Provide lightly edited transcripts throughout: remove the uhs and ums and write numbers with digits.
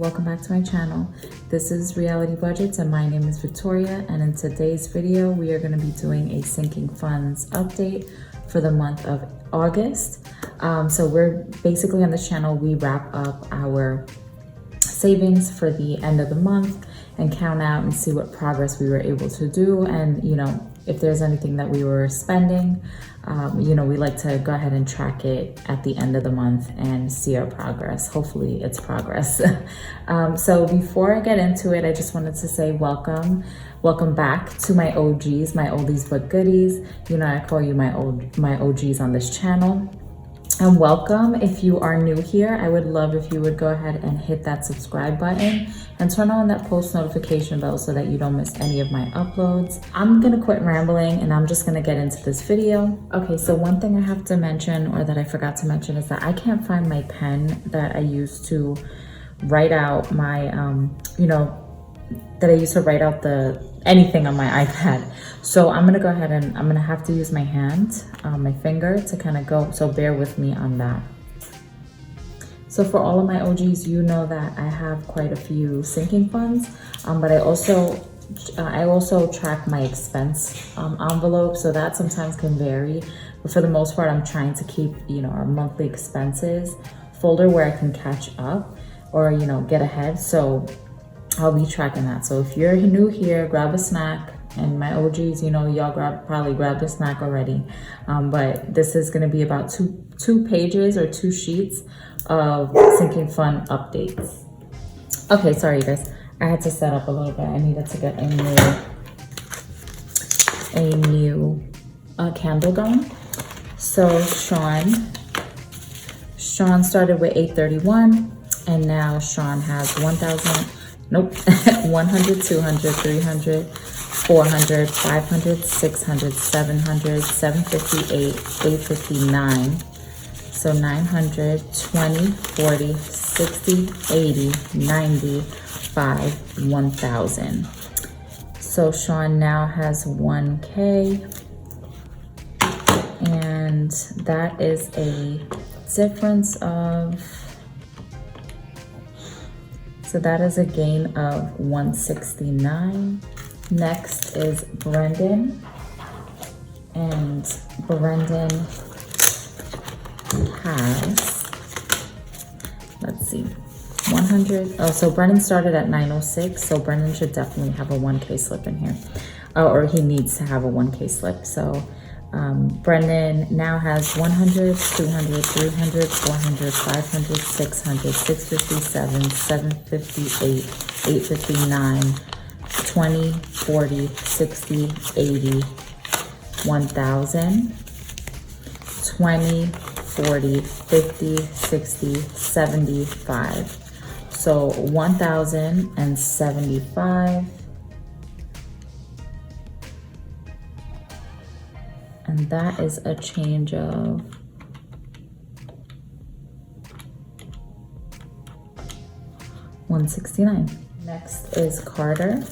welcome back to my channel. This is Reality Budgets and my name is Victoria, and in today's video we are going to be doing a sinking funds update for the month of August. So we're basically on this channel, we wrap up our savings for the end of the month and count out and see what progress we were able to do, and if there's anything that we were spending, we like to go ahead and track it at the end of the month and see our progress. Hopefully it's progress. So before I get into it, I just wanted to say welcome back to my OGs, my oldies but goodies. I call you my OGs on this channel. And welcome if you are new here. I would love if you would go ahead and hit that subscribe button and turn on that post notification bell so that you don't miss any of my uploads. I'm gonna quit rambling and I'm just gonna get into this video. Okay, so one thing I have to mention, or that I forgot to mention, is that I can't find my pen that I used to write out my, that I used to write out anything on my iPad. So I'm gonna go ahead and I'm gonna have to use my hand, my finger to kind of go, so bear with me on that. So for all of my OGs, you know that I have quite a few sinking funds, but I also track my expense envelope, so that sometimes can vary. But for the most part, I'm trying to keep, our monthly expenses folder where I can catch up or, get ahead. So I'll be tracking that. So if you're new here, grab a snack. And my OGs, y'all probably grabbed a snack already. But this is gonna be about two pages or 2 sheets of sinking fund updates. Okay, sorry you guys. I had to set up a little bit. I needed to get a new candle going. So Sean started with 831, and now Sean has 100, 200, 300, 400, 500, 600, 700, 758, 859. So 900, 20, 40, 60, 80, 95, 1,000. So Sean now has 1K, and that is a difference of, so that is a gain of 169. Next is Brendan, and Brendan has, let's see, 100. Oh, so Brendan started at 906, so Brendan should definitely have a 1K slip in here, or he needs to have a 1K slip. So Brendan now has 100, 200, 300, 400, 500, 600, 657, 758, 859, 20, 40, 60, 80, 1,000, 20, 40, 50, 60, 75. So 1,075. And that is a change of $169. Next is Carter.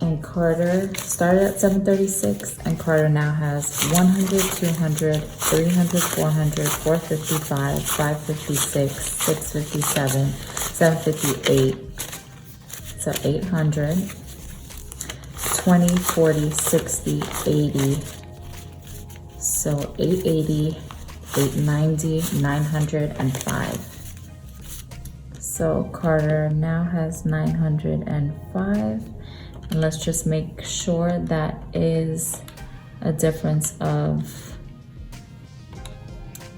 And Carter started at 736, and Carter now has 100, 200, 300, 400, 455, 556, 657, 758. So 800. 20, 40, 60, 80. So 880, 890, 905. So Carter now has 905. And let's just make sure that is a difference of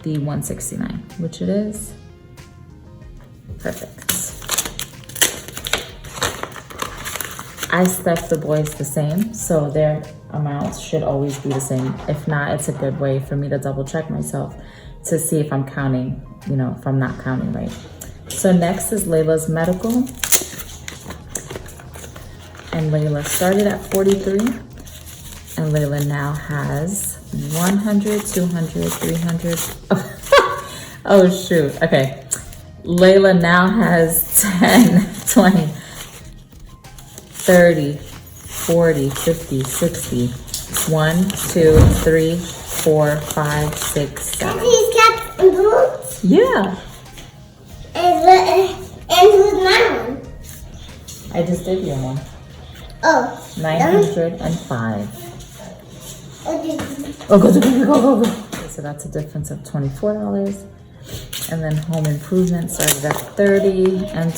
the 169, which it is. Perfect. I stuff the boys the same, so their amounts should always be the same. If not, it's a good way for me to double check myself to see if I'm counting, if I'm not counting right. So next is Layla's medical. And Layla started at 43. And Layla now has 100, 200, 300. Oh shoot, okay. Layla now has 10, 20, 30, 40, 50, 60. 1, 2, 3, 4, 5, 6, 7. These cats and boots? Yeah. And who's my one? I just did your one. Oh. 905. Okay. Oh, go. Okay, so that's a difference of $24. And then home improvement started at 30, and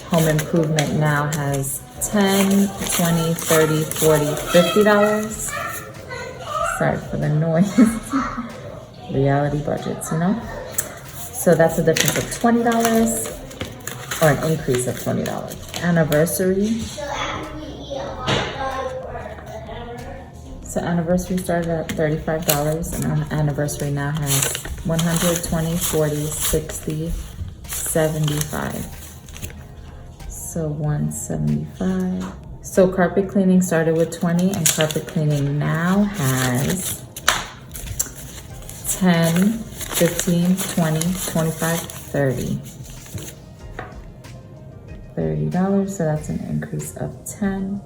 home improvement now has 10, 20, 30, 40, $50. Sorry for the noise. Reality budgets, you know? So that's a difference of $20, or an increase of $20. Anniversary. So anniversary started at $35, and anniversary now has 120, 40, 60, 75. So 175. So carpet cleaning started with 20, and carpet cleaning now has 10, 15, 20, 25, 30. $30, so that's an increase of 10.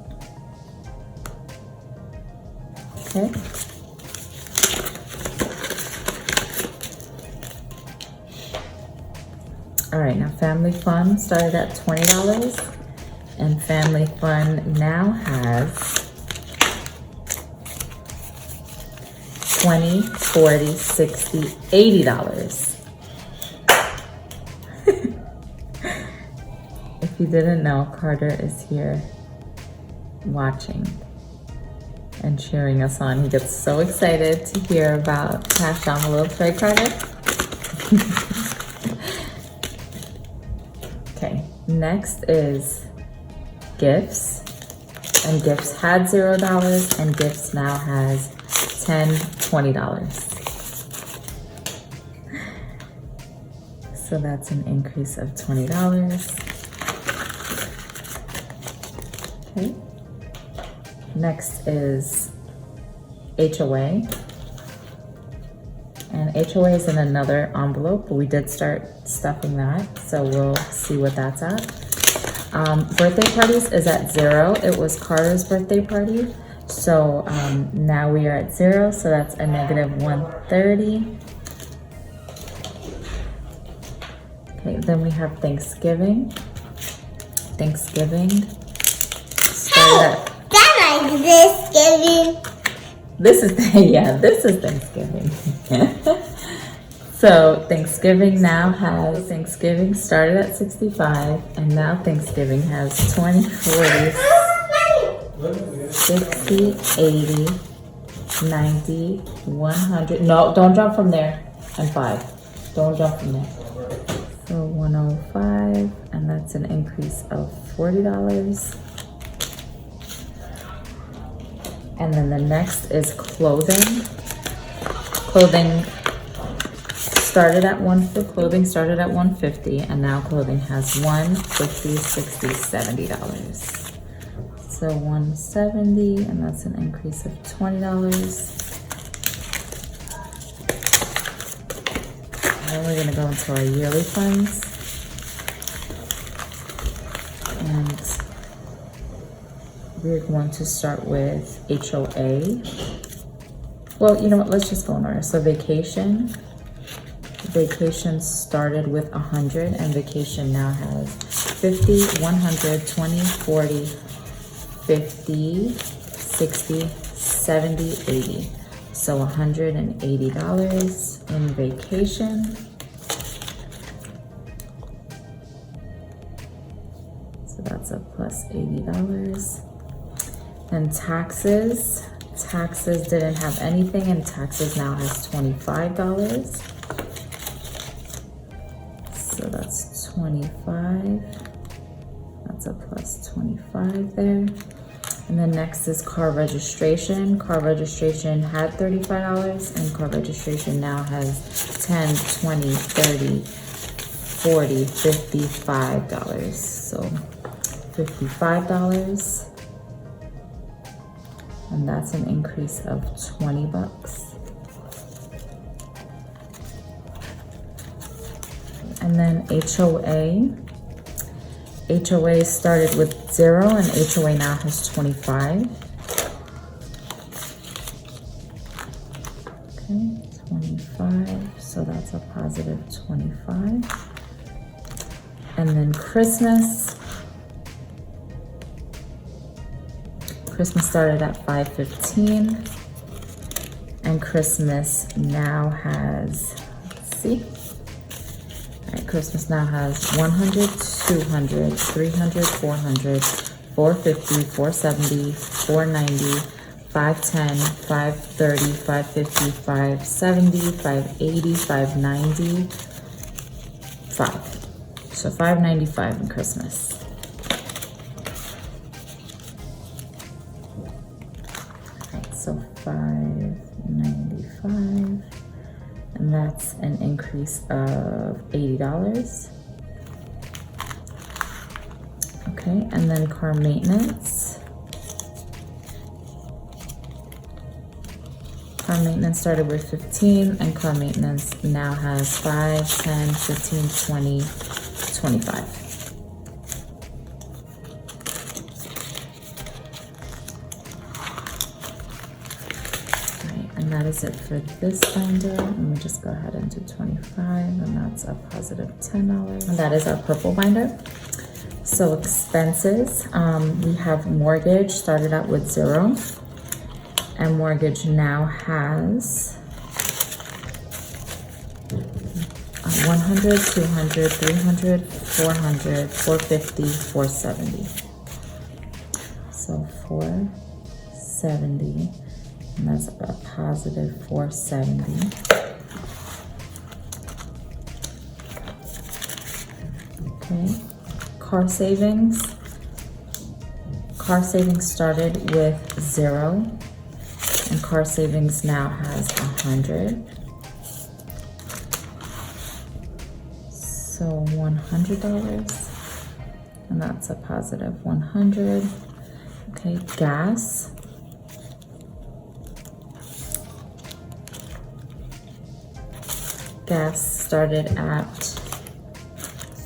Okay. All right, now family fun started at $20, and family fun now has 20, 40, 60, $80. If you didn't know, Carter is here watching and cheering us on. He gets so excited to hear about cash envelopes, right, Carter? Okay, next is gifts. And gifts had $0, and gifts now has $10, $20. So that's an increase of $20. Okay. Next is HOA. And HOA is in another envelope, but we did start stuffing that, so we'll see what that's at. Birthday parties is at 0. It was Carter's birthday party, so now we are at 0, so that's a negative 130. Okay, then we have Thanksgiving. Thanksgiving started at Thanksgiving. This is Thanksgiving. So Thanksgiving started at 65, and now Thanksgiving has 20, 40, 60, 80, 90, 100. No, don't jump from there. And 5. Don't jump from there. So 105, and that's an increase of $40. And then the next is clothing. Clothing started at $150, and now clothing has $150, $60, $70. So $170, and that's an increase of $20. Then we're gonna go into our yearly funds. And we're going to start with HOA. Well, you know what, let's just go in order. So vacation started with 100, and vacation now has 50, 100, 20, 40, 50, 60, 70, 80. So $180 in vacation. So that's a plus $80. And taxes didn't have anything, and taxes now has $25. So that's 25. That's a plus 25 there. And then next is car registration. Car registration had $35, and car registration now has 10, 20, 30, 40, $55. So $55. And that's an increase of $20. And then HOA started with 0, and HOA now has 25. Okay, 25, so that's a positive 25. And then Christmas started at $5.15, and Christmas now has, let's see. All right, Christmas now has 100, 200, 300, 400, 450, 470, 490, 510, 530, 550, 570, 580, 590, 5. So $5.95 in Christmas. So $5.95, and that's an increase of $80. Okay, and then car maintenance. Car maintenance started with 15, and car maintenance now has 5, 10, 15, 20, 25. And that is it for this binder. Let me just go ahead and do 25, and that's a positive $10. And that is our purple binder. So expenses, we have mortgage started out with 0, and mortgage now has 100, 200, 300, 400, 450, 470. So 470. And that's a positive 470. Okay, car savings. Car savings started with 0, and car savings now has 100. So $100, and that's a positive 100. Okay, gas. Gas started at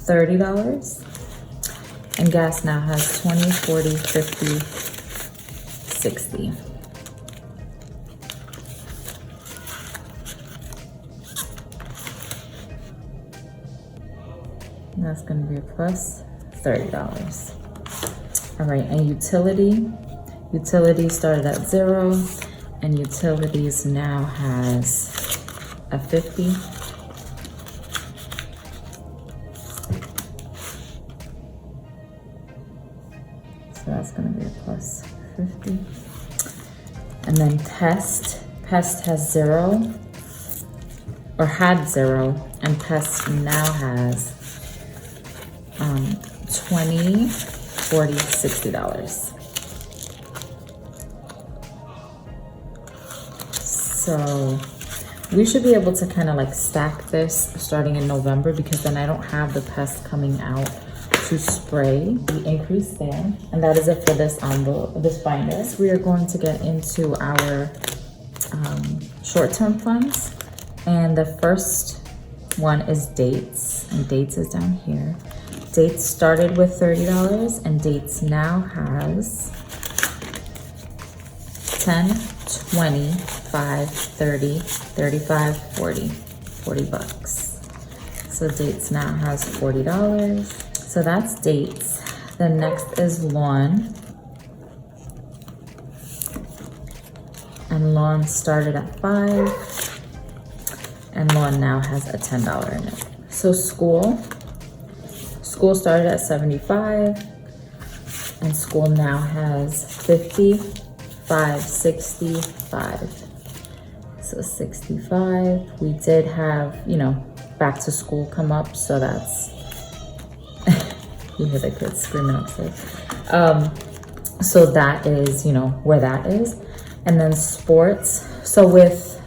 $30, and gas now has 20, 40, 50, 60. And that's going to be a plus $30. All right, and utility started at 0, and utilities now has a 50. So that's going to be a plus 50. And then pest has 0, or had 0, and pest now has 20, 40, $60. So we should be able to kind of like stack this starting in November, because then I don't have the pests coming out to spray. The increase there, and that is it for this envelope, this binder. We are going to get into our short-term funds, and the first one is dates, and dates is down here. Dates started with $30, and dates now has 10, 20, 5, 30, 35, 40 bucks. So dates now has $40. So that's dates. The next is lawn. And lawn started at 5, and lawn now has a $10 in it. So school started at 75, and school now has 50, 5, 65. So 65. We did have, back to school come up, so that's, you hear the kids screaming upstairs. So that is, where that is. And then sports. So with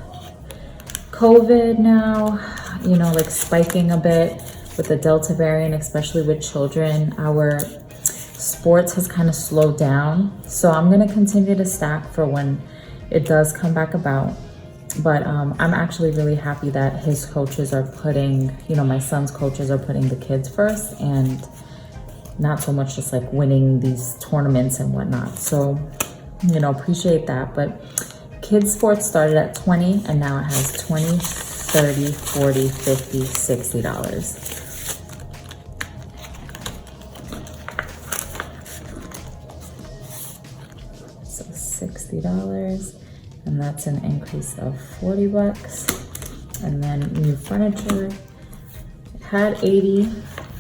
COVID now, like spiking a bit with the Delta variant, especially with children, our sports has kind of slowed down. So I'm going to continue to stack for when it does come back about. But I'm actually really happy that his coaches are putting, my son's coaches are putting the kids first, and not so much just like winning these tournaments and whatnot. So, appreciate that. But kids sports started at 20, and now it has 20, 30, 40, 50, $60. $60, and that's an increase of $40. And then new furniture, it had 80,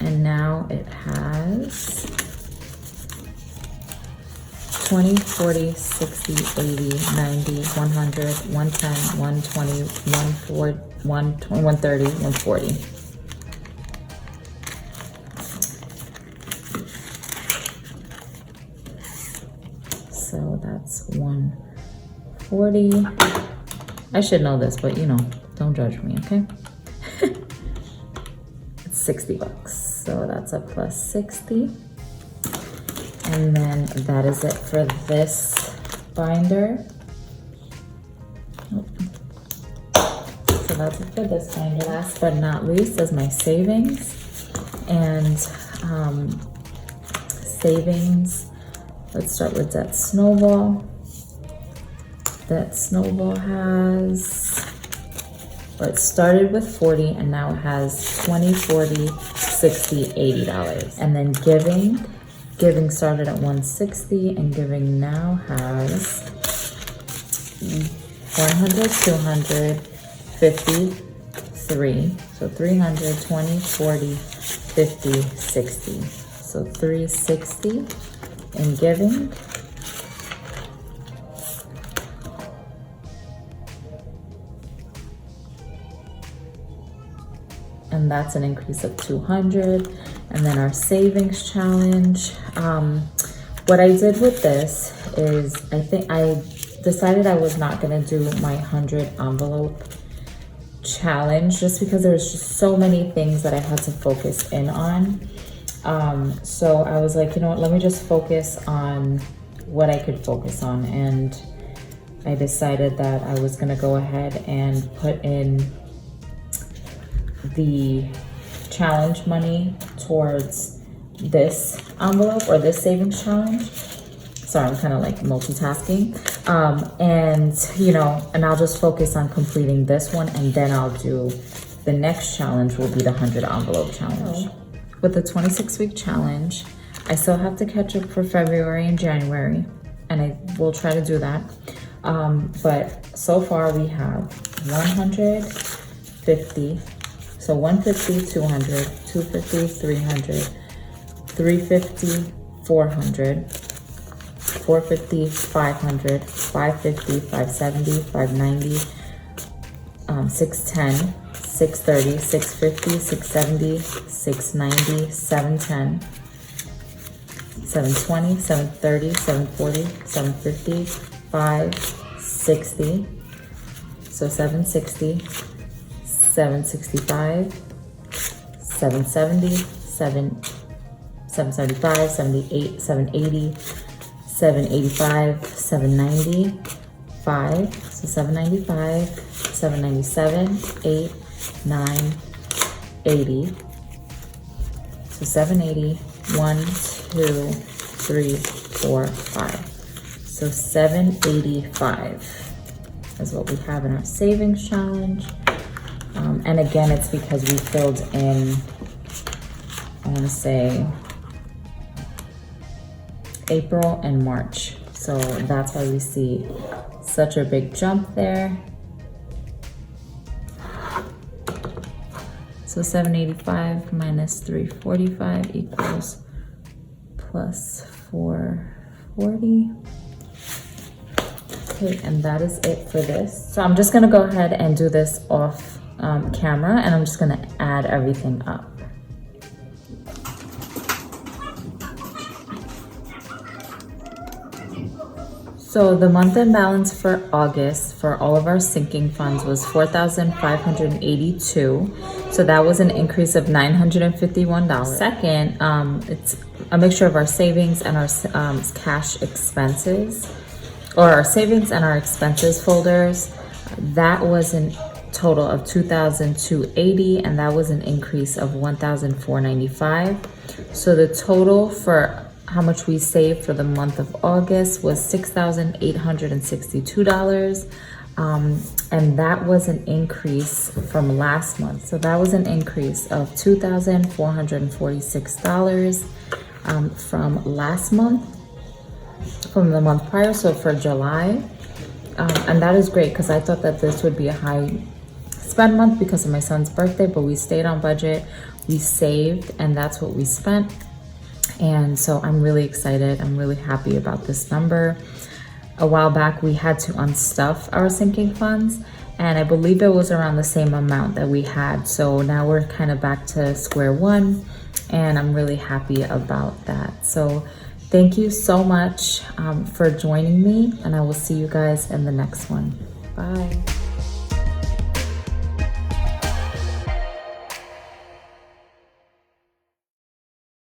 and now it has 20, 40, 60, 80, 90, 100, 110, 120, 140, 130, 140. So that's 140. I should know this, but you know, don't judge me, okay? It's $60. So that's a plus 60. And then that is it for this binder. So that's it for this binder. Last but not least is my savings. And savings, let's start with Debt Snowball. Debt Snowball has, or it started with 40 and now it has 20, 40, 60, $80. And then Giving started at 160 and Giving now has 100, 200, 50, 3. So 300, 20, 40, 50, 60. So 360 in Giving. And that's an increase of 200. And then our savings challenge. What I did with this is I decided I was not gonna do my 100 envelope challenge just because there was just so many things that I had to focus in on. So I was like, you know what, let me just focus on what I could focus on. And I decided that I was gonna go ahead and put in the challenge money towards this envelope or this savings challenge. Sorry, I'm kind of like multitasking. And you know, and I'll just focus on completing this one, and then I'll do the next challenge will be the 100 envelope challenge. With the 26-week challenge, I still have to catch up for February and January, and I will try to do that. But so far we have 150, so 150, 200, 250, 300, 350, 400, 450, 500, 550, 570, 590, 610, 630, 650, 670, 690, 710, 720, 730, 740, 750, 560, so 760, 765, 770, 775, 78, 780, 785, 795, so 795, 797, 8, 9, 80, so 780, 1, 2, 3, 4, 5, so 785 is what we have in our savings challenge. And again, it's because we filled in, I want to say, April and March. So that's why we see such a big jump there. So 785 minus 345 equals plus 440. Okay, and that is it for this. So I'm just gonna go ahead and do this off camera, and I'm just gonna add everything up. So the month-end balance for August for all of our sinking funds was $4,582. So that was an increase of $951. Second, it's a mixture of our savings and our cash expenses, or our savings and our expenses folders. That was a total of $2,280, and that was an increase of $1,495. So the total for how much we saved for the month of August was $6,862. And that was an increase from last month. So that was an increase of $2,446 from last month. from the month prior, so for July. And that is great because I thought that this would be a high spend month because of my son's birthday, but we stayed on budget, we saved, and that's what we spent. And so I'm really excited. I'm really happy about this number. A while back, we had to unstuff our sinking funds, and I believe it was around the same amount that we had. So now we're kind of back to square one, and I'm really happy about that. So thank you so much for joining me, and I will see you guys in the next one. Bye.